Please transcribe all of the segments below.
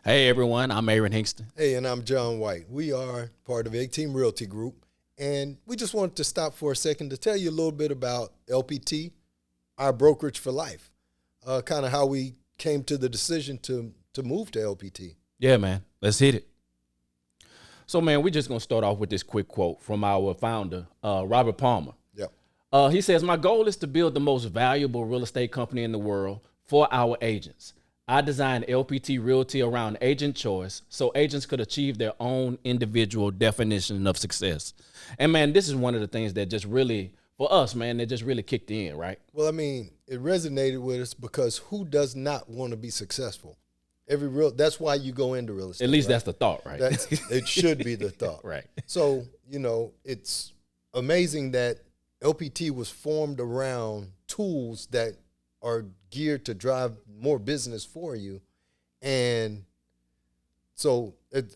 Hey everyone, I'm Aaron Hingston. Hey, and I'm John White. We are part of LPT Realty Group, and we just wanted to stop for a second to tell you a little bit about LPT, our brokerage for life, kind of how we came to the decision to move to LPT. Yeah, man, let's hit it. So, man, we're just going to start off with this quick quote from our founder, Robert Palmer. Yeah. He says, "My goal is to build the most valuable real estate company in the world for our agents. I designed LPT Realty around agent choice so agents could achieve their own individual definition of success." And, man, this is one of the things that just really, for us, man, that just really kicked in, right? Well, I mean, it resonated with us because who does not want to be successful? That's why you go into real estate. At least right? that's the thought, right? It should be the thought. Right. So, it's amazing that LPT was formed around tools that are geared to drive more business for you. And so,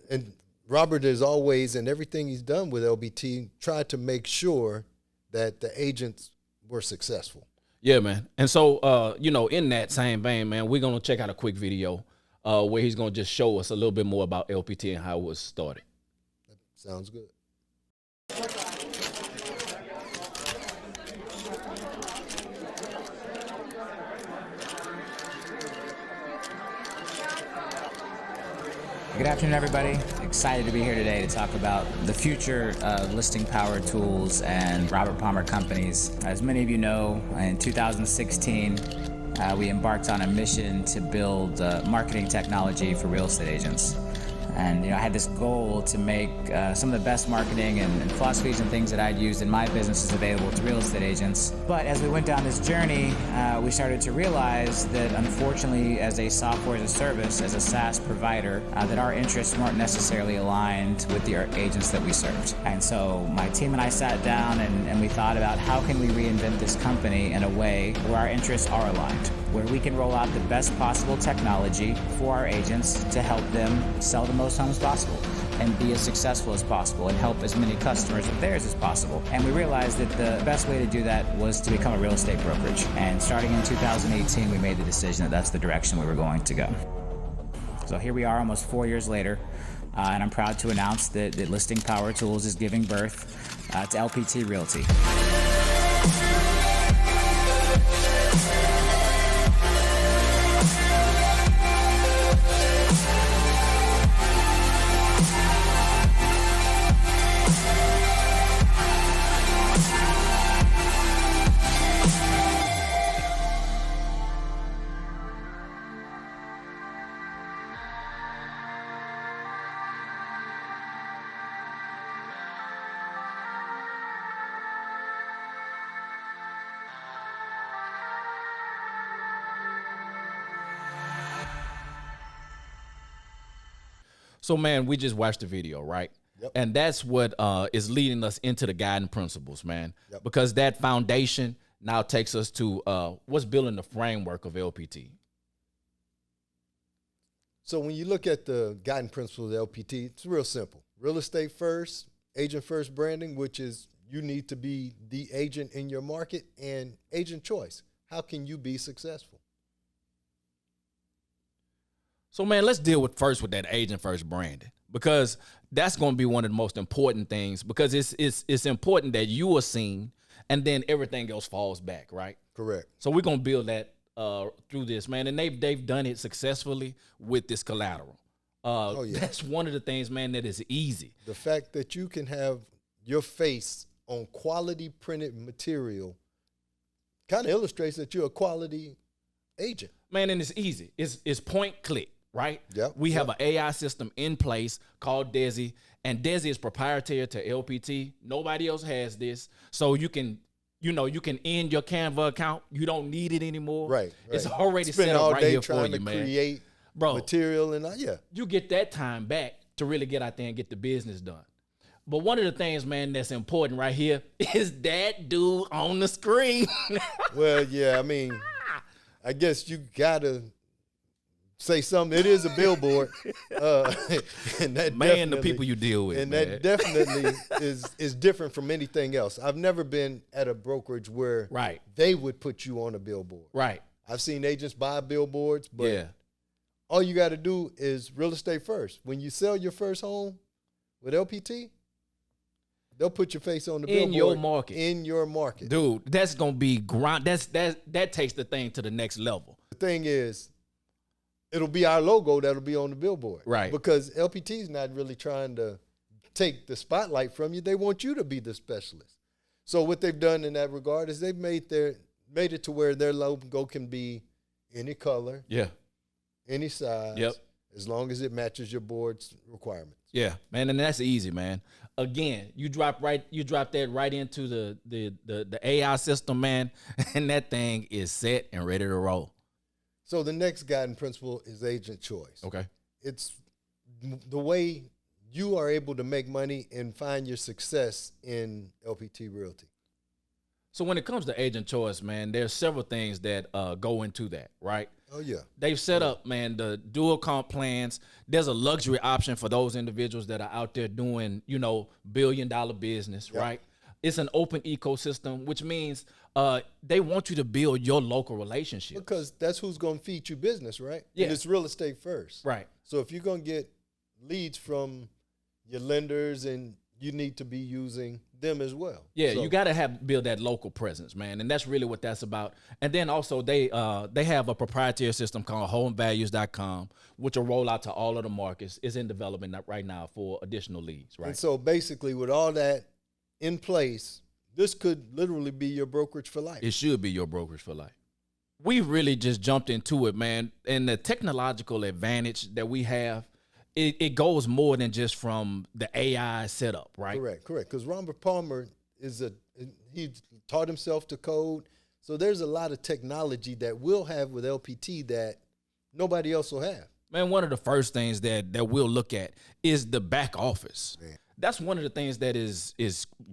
and Robert is always, in everything he's done with LPT, tried to make sure that the agents were successful. Yeah, man. And so, in that same vein, man, we're going to check out a quick video where he's going to just show us a little bit more about LPT and how it was started. That sounds good. Good afternoon, everybody. Excited to be here today to talk about the future of listing power tools and Robert Palmer companies. As many of you know, in 2016, we embarked on a mission to build marketing technology for real estate agents. And I had this goal to make some of the best marketing and philosophies and things that I'd used in my businesses available to real estate agents. But as we went down this journey, we started to realize that unfortunately, as a software as a service, as a SaaS provider, that our interests weren't necessarily aligned with the agents that we served. And so my team and I sat down and we thought about how can we reinvent this company in a way where our interests are aligned, where we can roll out the best possible technology for our agents to help them sell the most homes possible and be as successful as possible and help as many customers of theirs as possible. And we realized that the best way to do that was to become a real estate brokerage. And starting in 2018, we made the decision that that's the direction we were going to go. So here we are almost 4 years later, and I'm proud to announce that Listing Power Tools is giving birth to LPT Realty. So, man, we just watched the video, right? Yep. And that's what is leading us into the guiding principles, man. Yep. Because that foundation now takes us to what's building the framework of LPT. So when you look at the guiding principles of LPT, it's real simple. Real estate first, agent first branding, which is you need to be the agent in your market, and agent choice. How can you be successful? So, man, let's deal with that agent first branding, because that's going to be one of the most important things, because it's important that you are seen and then everything else falls back, right? Correct. So we're going to build that through this, man. And they've done it successfully with this collateral. That's one of the things, man, that is easy. The fact that you can have your face on quality printed material kind of illustrates that you're a quality agent. Man, and it's easy. It's point click. Right? Yep. We have an AI system in place called Desi, and Desi is proprietary to LPT. Nobody else has this. So you can end your Canva account. You don't need it anymore. Right. It's already Spend set up all right day here for trying you, to man. create material and you get that time back to really get out there and get the business done. But one of the things, man, that's important right here is that dude on the screen. Well, yeah, I mean, I guess you gotta say something. It is a billboard. And that man, the people you deal with, and man. that definitely is different from anything else. I've never been at a brokerage where they would put you on a billboard. Right. I've seen agents buy billboards, but all you got to do is real estate first. When you sell your first home with LPT, they'll put your face on the billboard. In your market. Dude, that's going to be that takes the thing to the next level. The thing is, it'll be our logo that'll be on the billboard. Right. Because LPT's not really trying to take the spotlight from you. They want you to be the specialist. So what they've done in that regard is they've made it to where their logo can be any color, any size, as long as it matches your board's requirements. Yeah, man, and that's easy, man. Again, you drop that right into the AI system, man, and that thing is set and ready to roll. So the next guiding principle is agent choice. Okay. It's the way you are able to make money and find your success in LPT Realty. So when it comes to agent choice, man, there's several things that go into that, right? Oh, yeah. They've set up, man, the dual comp plans. There's a luxury option for those individuals that are out there doing, billion-dollar business, right? It's an open ecosystem, which means they want you to build your local relationships. Because that's who's going to feed you business, right? Yeah. And it's real estate first. Right. So if you're going to get leads from your lenders, and you need to be using them as well. Yeah, so you got to build that local presence, man, and that's really what that's about. And then also they have a proprietary system called homevalues.com, which will roll out to all of the markets. It's in development right now for additional leads, right? And so basically, with all that in place, this could literally be your brokerage for life. It should be your brokerage for life. We really just jumped into it, man, and the technological advantage that we have. It goes more than just from the AI setup, right? Correct. Because Robert Palmer he taught himself to code. So there's a lot of technology that we'll have with LPT that nobody else will have. Man, one of the first things that we'll look at is the back office. Man. That's one of the things that is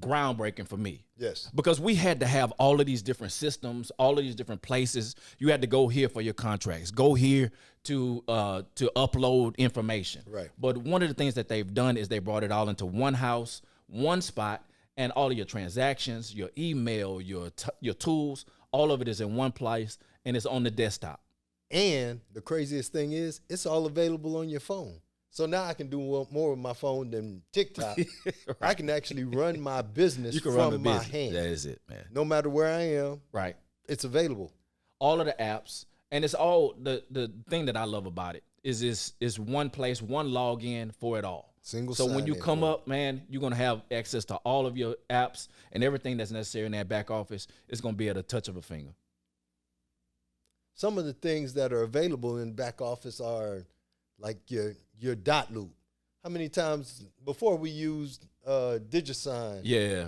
groundbreaking for me. Yes. Because we had to have all of these different systems, all of these different places. You had to go here for your contracts, go here to upload information. Right. But one of the things that they've done is they brought it all into one house, one spot, and all of your transactions, your email, your tools, all of it is in one place, and it's on the desktop. And the craziest thing is, it's all available on your phone. So now I can do more with my phone than TikTok. Right. I can actually run my business from my hand. That is it, man. No matter where I am, right? It's available. All of the apps, and it's all the thing that I love about it is one place, one login for it all. Single. So when you come up, man, you're gonna have access to all of your apps and everything that's necessary in that back office. It's gonna be at a touch of a finger. Some of the things that are available in back office are like your dot loop. How many times before we used DigiSign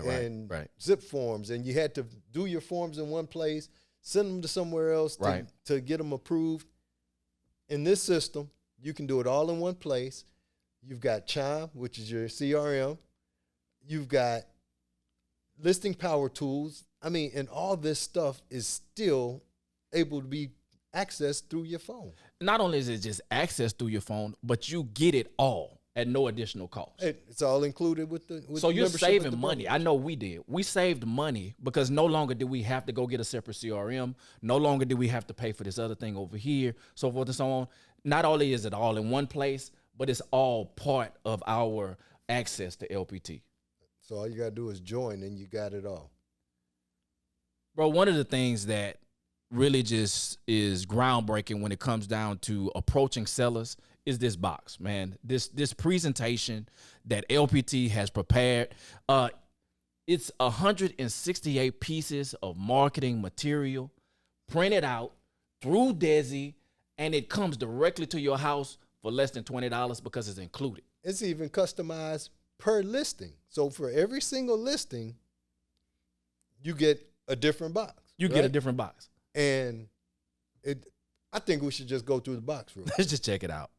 and zip forms, and you had to do your forms in one place, send them to somewhere else to get them approved. In this system, you can do it all in one place. You've got Chime, which is your CRM. You've got listing power tools. I mean, and all this stuff is still able to be accessed through your phone. Not only is it just accessed through your phone, but you get it all at no additional cost. It's all included with the so you're saving money. I know we did. We saved money because no longer did we have to go get a separate CRM. No longer did we have to pay for this other thing over here, so forth and so on. Not only is it all in one place, but it's all part of our access to LPT. So all you got to do is join and you got it all. Bro, one of the things that really just is groundbreaking when it comes down to approaching sellers is this box, man. This presentation that LPT has prepared. It's 168 pieces of marketing material printed out through Desi, and it comes directly to your house for less than $20 because it's included. It's even customized per listing. So for every single listing, you get a different box. You get a different box. And I think we should just go through the box room. Let's just check it out.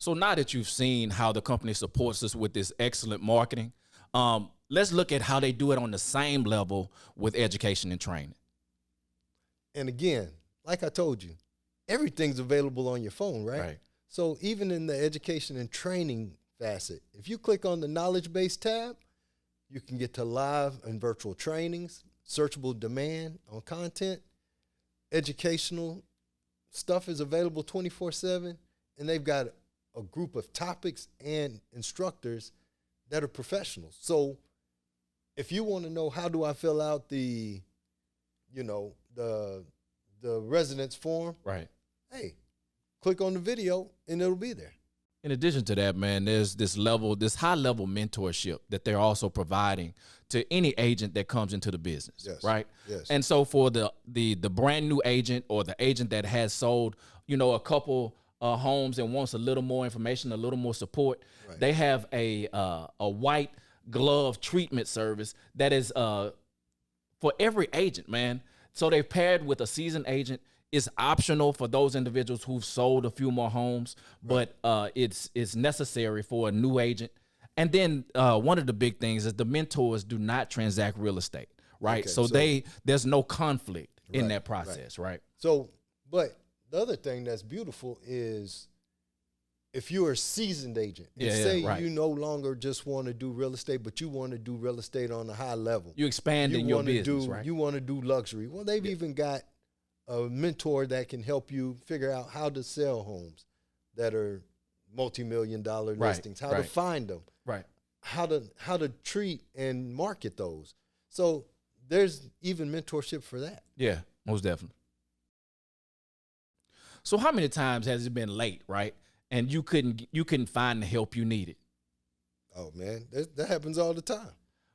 So now that you've seen how the company supports us with this excellent marketing, let's look at how they do it on the same level with education and training. And again, like I told you, everything's available on your phone, right? Right. So even in the education and training facet, if you click on the knowledge base tab, you can get to live and virtual trainings, searchable demand on content, educational stuff is available 24/7, and they've got a group of topics and instructors that are professionals. So if you want to know how do I fill out the residence form, Right. hey, click on the video and it'll be there. In addition to that, man, there's this high level mentorship that they're also providing to any agent that comes into the business, Yes. right? Yes. And so for the brand new agent or the agent that has sold, a couple homes and wants a little more information, a little more support, Right. they have a white glove treatment service that is for every agent, man. So they've paired with a seasoned agent. It's optional for those individuals who've sold a few more homes, but it's necessary for a new agent. And then one of the big things is the mentors do not transact real estate, right? Okay, so there's no conflict in Right, that process, right? So, but the other thing that's beautiful is if you're a seasoned agent and say right. you no longer just want to do real estate, but you want to do real estate on a high level. You expanding your wanna business, right? You want to do luxury. Well, they've even got a mentor that can help you figure out how to sell homes that are multi-million-dollar Right, listings, how to right. find them, Right. how to treat and market those. So there's even mentorship for that. Yeah, most definitely. So how many times has it been late, right? And you couldn't find the help you needed? Oh, man, that happens all the time.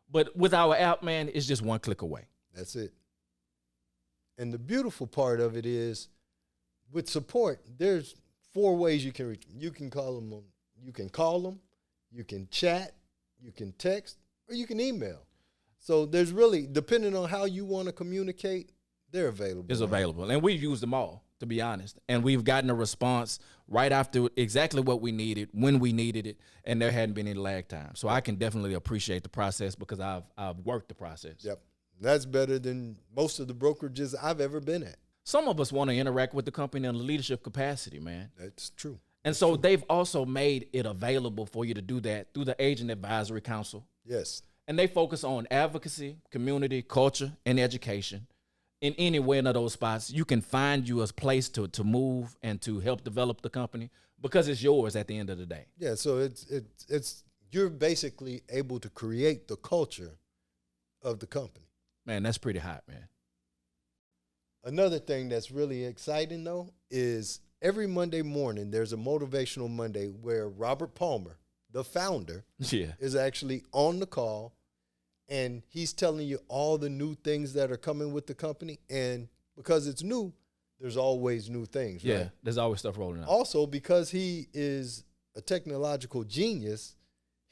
But with our app, man, it's just one click away. That's it. And the beautiful part of it is with support, there's 4 ways you can reach them. You can call them, you can chat, you can text, or you can email. So there's really, depending on how you want to communicate, they're available. It's available. And we've used them all, to be honest. And we've gotten a response right after exactly what we needed, when we needed it, and there hadn't been any lag time. So I can definitely appreciate the process because I've worked the process. Yep. That's better than most of the brokerages I've ever been at. Some of us want to interact with the company in a leadership capacity, man. That's true. And so they've also made it available for you to do that through the Agent Advisory Council. Yes. And they focus on advocacy, community, culture, and education. In any one of those spots, you can find you a place to move and to help develop the company because it's yours at the end of the day. Yeah, so it's you're basically able to create the culture of the company. Man, that's pretty hot, man. Another thing that's really exciting, though, is every Monday morning there's a Motivational Monday where Robert Palmer, the founder, Yeah. is actually on the call, and he's telling you all the new things that are coming with the company. And because it's new, there's always new things, Yeah, right? there's always stuff rolling out. Also, because he is a technological genius,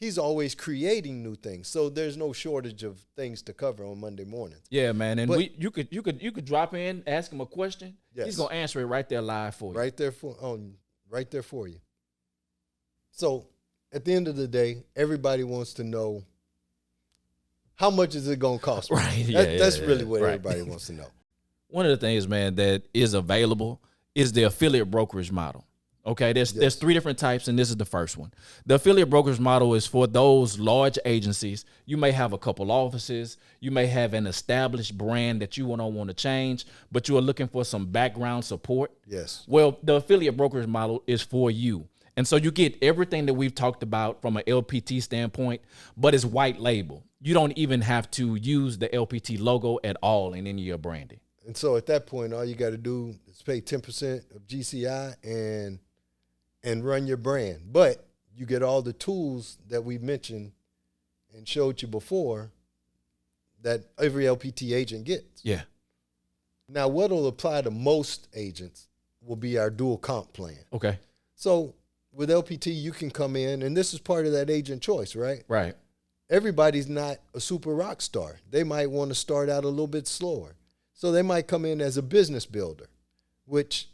he's always creating new things. So there's no shortage of things to cover on Monday mornings. Yeah, man. And But- you could drop in, ask him a question. Yes. He's gonna answer it right there live for you. Right there for you. So at the end of the day, everybody wants to know how much is it going to cost me? Right, That's really what right. everybody wants to know. One of the things, man, that is available is the affiliate brokerage model. Okay, there's 3 different types, and this is the first one. The affiliate brokerage model is for those large agencies. You may have a couple offices. You may have an established brand that you don't want to change, but you are looking for some background support. Yes. Well, the affiliate brokerage model is for you. And so you get everything that we've talked about from an LPT standpoint, but it's white label. You don't even have to use the LPT logo at all in any of your branding. And so at that point, all you got to do is pay 10% of GCI and run your brand. But you get all the tools that we mentioned and showed you before that every LPT agent gets. Yeah. Now, what will apply to most agents will be our dual comp plan. Okay. So with LPT, you can come in, and this is part of that agent choice, right? Right. Everybody's not a super rock star. They might want to start out a little bit slower. So they might come in as a business builder, which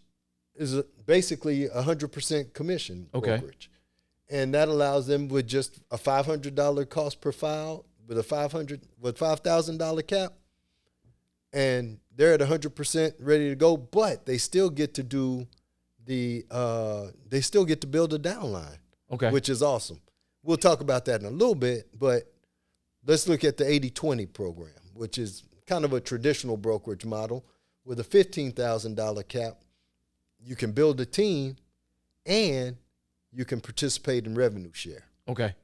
is basically 100% commission Okay. brokerage. And that allows them with just a $500 cost per file with a $5,000 cap, and they're at 100% ready to go. But they still get to do they still get to build a downline, Okay. which is awesome. We'll talk about that in a little bit, but let's look at the 80-20 program, which is kind of a traditional brokerage model with a $15,000 cap. You can build a team, and you can participate in revenue share. Okay.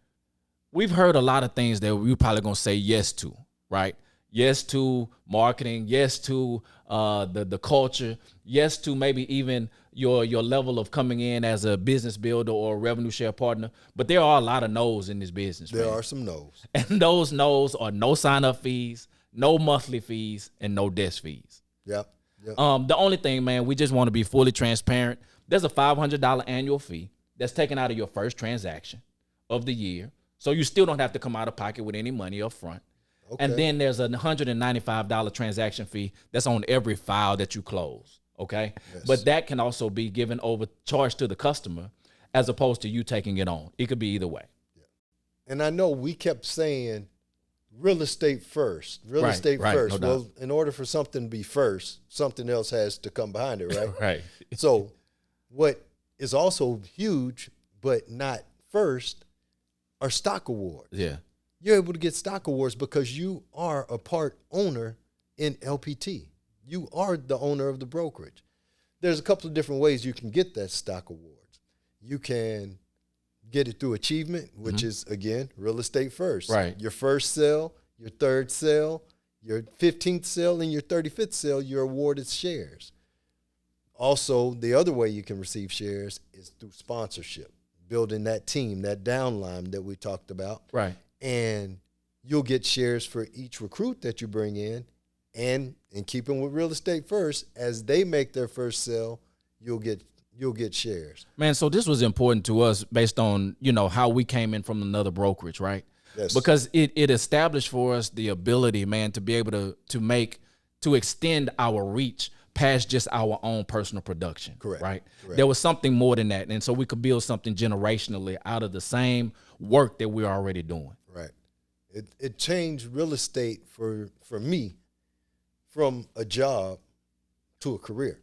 We've heard a lot of things that we're probably going to say yes to, right? Yes to marketing, yes to the culture, yes to maybe even your level of coming in as a business builder or a revenue share partner. But there are a lot of no's in this business. There man. are some no's. And those no's are no sign-up fees, no monthly fees, and no desk fees. Yep. The only thing, man, we just want to be fully transparent. There's a $500 annual fee that's taken out of your first transaction of the year. So you still don't have to come out of pocket with any money up front. Okay. And then there's a $195 transaction fee that's on every file that you close, okay? Yes. But that can also be given over, charged to the customer as opposed to you taking it on. It could be either way. And I know we kept saying real estate first, real Right, estate right, first. no Well, doubt. in order for something to be first, something else has to come behind it, right? Right. So what is also huge but not first are stock awards. Yeah. You're able to get stock awards because you are a part owner in LPT. You are the owner of the brokerage. There's a couple of different ways you can get that stock awards. You can get it through achievement, which is, again, real estate first. Right. Your first sale, your third sale, your 15th sale, and your 35th sale, you're awarded shares. Also, the other way you can receive shares is through sponsorship, building that team, that downline that we talked about. Right. And you'll get shares for each recruit that you bring in. And in keeping with real estate first, as they make their first sale, you'll get shares. Man, so this was important to us based on, how we came in from another brokerage, right? Yes. Because it established for us the ability, man, to be able to extend our reach past just our own personal production. Correct. Right? Correct. There was something more than that. And so we could build something generationally out of the same work that we're already doing. Right. It changed real estate for me from a job to a career.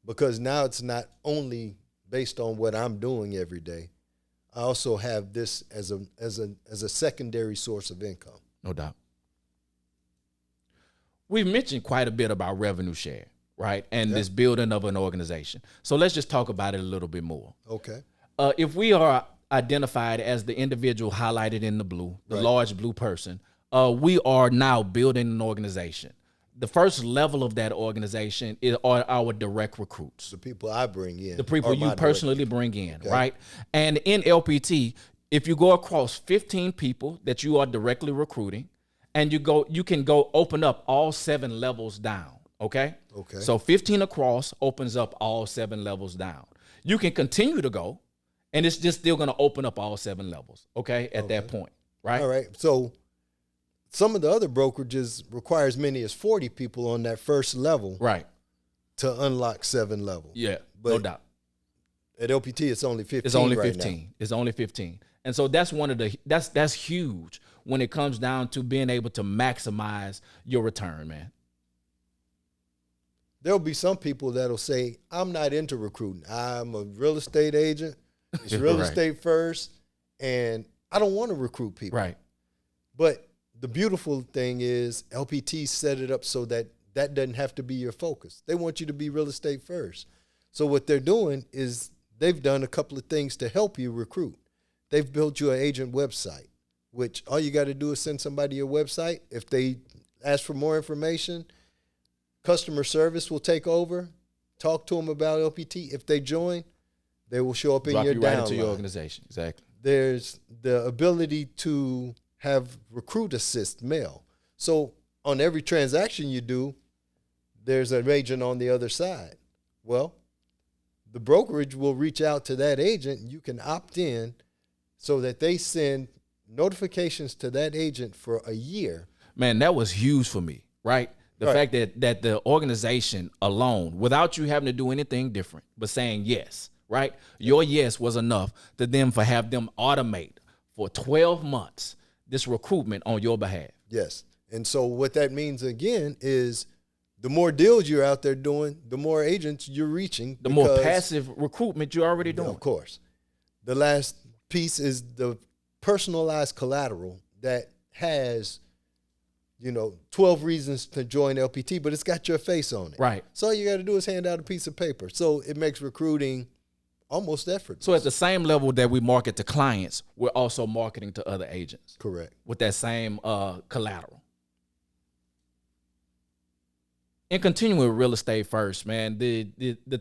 Because now it's not only based on what I'm doing every day. I also have this as a secondary source of income. No doubt. We've mentioned quite a bit about revenue share, right? And this building of an organization. So let's just talk about it a little bit more. Okay. If we are identified as the individual highlighted in the blue, the Right. large blue person, we are now building an organization. The first level of that organization are our direct recruits. The people I bring in. The people are you my personally bring in, right? And in LPT, if you go across 15 people that you are directly recruiting, and you can go open up all 7 levels down, okay? Okay. So 15 across opens up all 7 levels down. You can continue to go, and it's just still going to open up all 7 levels, okay, at that point, right? All right. So some of the other brokerages require as many as 40 people on that first level Right. to unlock 7 levels. Yeah, But no doubt. At LPT, it's only 15 It's only right 15. now. It's only 15. And so that's that's huge when it comes down to being able to maximize your return, man. There'll be some people that'll say, I'm not into recruiting. I'm a real estate agent. It's real Right. estate first, and I don't want to recruit people. Right. But the beautiful thing is LPT set it up so that that doesn't have to be your focus. They want you to be real estate first. So what they're doing is they've done a couple of things to help you recruit. They've built you an agent website, which all you got to do is send somebody your website. If they ask for more information, customer service will take over, talk to them about LPT. If they join, they will show up in Drop your you right into your downline. organization. Exactly. There's the ability to have recruit assist mail. So on every transaction you do, there's an agent on the other side. Well, the brokerage will reach out to that agent. You can opt in so that they send notifications to that agent for a year. Man, that was huge for me, right? The Right. fact that the organization alone, without you having to do anything different, but saying yes, right? Your yes was enough to them for have them automate for 12 months this recruitment on your behalf. Yes. And so what that means, again, is the more deals you're out there doing, the more agents you're reaching. The more passive recruitment you're already doing. Of course. The last piece is the personalized collateral that has, 12 reasons to join LPT, but it's got your face on it. Right. So all you got to do is hand out a piece of paper. So it makes recruiting almost effortless. So at the same level that we market to clients, we're also marketing to other agents. Correct. With that same collateral. And continuing with real estate first, man, the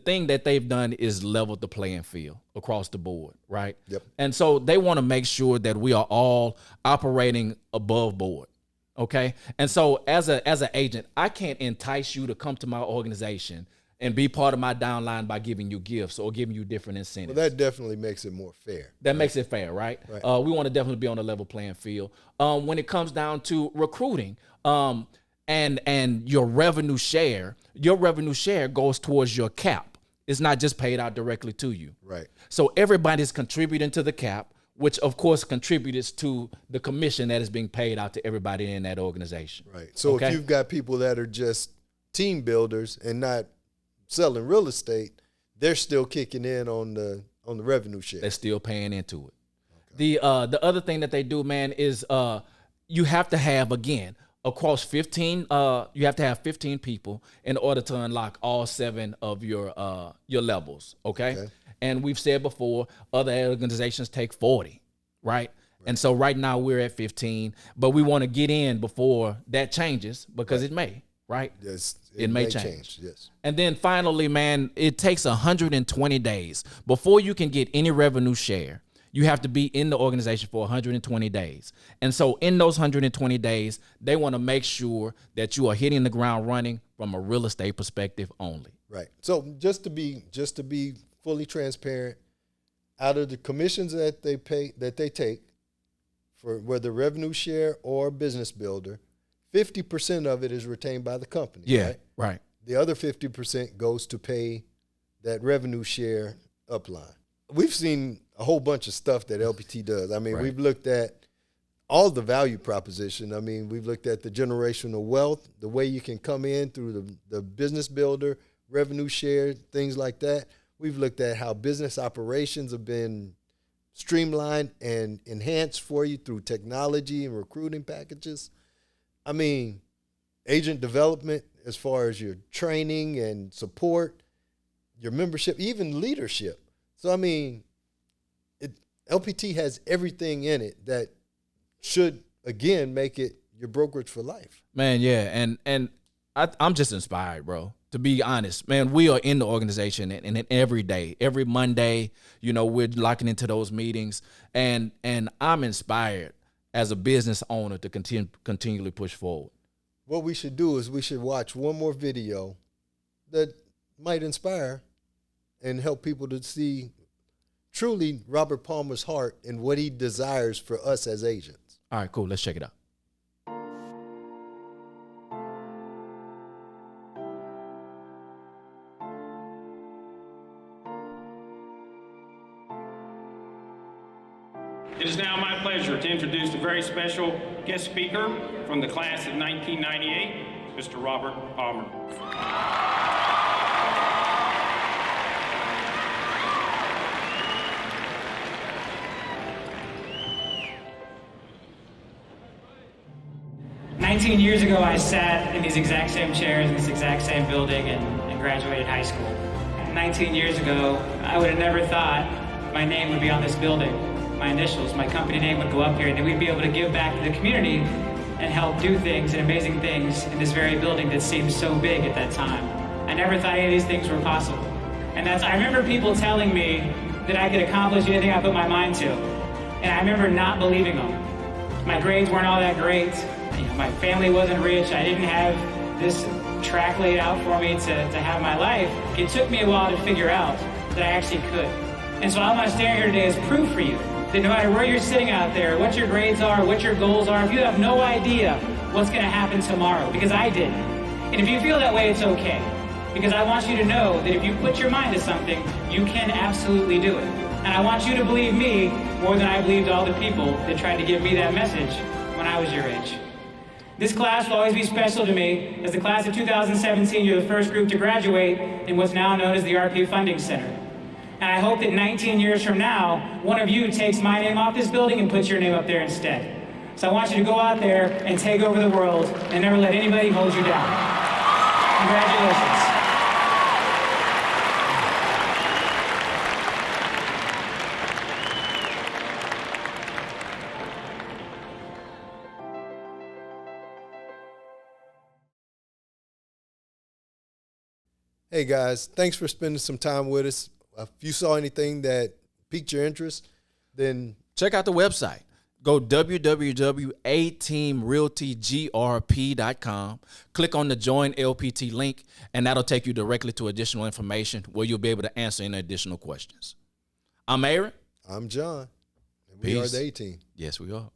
thing that they've done is leveled the playing field across the board, right? Yep. And so they want to make sure that we are all operating above board, okay? And so as an agent, I can't entice you to come to my organization and be part of my downline by giving you gifts or giving you different incentives. Well, that definitely makes it more fair. That makes it fair, right? Right. We want to definitely be on a level playing field. When it comes down to recruiting, and your revenue share goes towards your cap. It's not just paid out directly to you. Right. So everybody's contributing to the cap, which of course contributes to the commission that is being paid out to everybody in that organization. Right. So if you've got people that are just team builders and not selling real estate, they're still kicking in on the revenue share. They're still paying into it. Okay. The other thing that they do, man, is you have to have, again, across 15, you have to have 15 people in order to unlock all 7 of your levels, okay? And we've said before, other organizations take 40, right? And so right now we're at 15, but we want to get in before that changes because it may, right? Yes, it may change. Yes. And then finally, man, it takes 120 days before you can get any revenue share. You have to be in the organization for 120 days. And so in those 120 days, they want to make sure that you are hitting the ground running from a real estate perspective only. Right. So just to be fully transparent, out of the commissions that they take for whether revenue share or business builder, 50% of it is retained by the company. Yeah, right. The other 50% goes to pay that revenue share upline. We've seen a whole bunch of stuff that LPT does. I mean, We've looked at all the value proposition. I mean, we've looked at the generational wealth, the way you can come in through the business builder, revenue share, things like that. We've looked at how business operations have been streamlined and enhanced for you through technology and recruiting packages. I mean, agent development as far as your training and support, your membership, even leadership. So, I mean, LPT has everything in it that should, again, make it your brokerage for life. Man, yeah, and I'm just inspired, bro. To be honest, man, we are in the organization and every day, every Monday, we're locking into those meetings, and I'm inspired as a business owner to continually push forward. What we should do is we should watch one more video that might inspire and help people to see truly Robert Palmer's heart and what he desires for us as agents. All right, cool. Let's check it out. It is now my pleasure to introduce a very special guest speaker from the class of 1998, Mr. Robert Palmer. Years ago, I sat in these exact same chairs in this exact same building and graduated high school. 19 years ago, I would have never thought my name would be on this building. My initials, my company name would go up here, and that we'd be able to give back to the community and help do things and amazing things in this very building that seemed so big at that time. I never thought any of these things were possible. And I remember people telling me that I could accomplish anything I put my mind to. And I remember not believing them. My grades weren't all that great. My family wasn't rich. I didn't have this track laid out for me to have my life. It took me a while to figure out that I actually could. And so I'm not standing here today as proof for you that no matter where you're sitting out there, what your grades are, what your goals are, if you have no idea what's going to happen tomorrow, because I didn't. And if you feel that way, it's okay. because I want you to know that if you put your mind to something, you can absolutely do it. And I want you to believe me more than I believed all the people that tried to give me that message when I was your age. This class will always be special to me. As the class of 2017, you're the first group to graduate in what's now known as the RP Funding Center. And I hope that 19 years from now, one of you takes my name off this building and puts your name up there instead. So I want you to go out there and take over the world and never let anybody hold you down. Congratulations. Hey guys, thanks for spending some time with us. If you saw anything that piqued your interest, then check out the website. Go www.ateamrealtygrp.com. Click on the Join LPT link, and that'll take you directly to additional information where you'll be able to answer any additional questions. I'm Aaron. I'm John. And we are the A-Team. Yes, we are.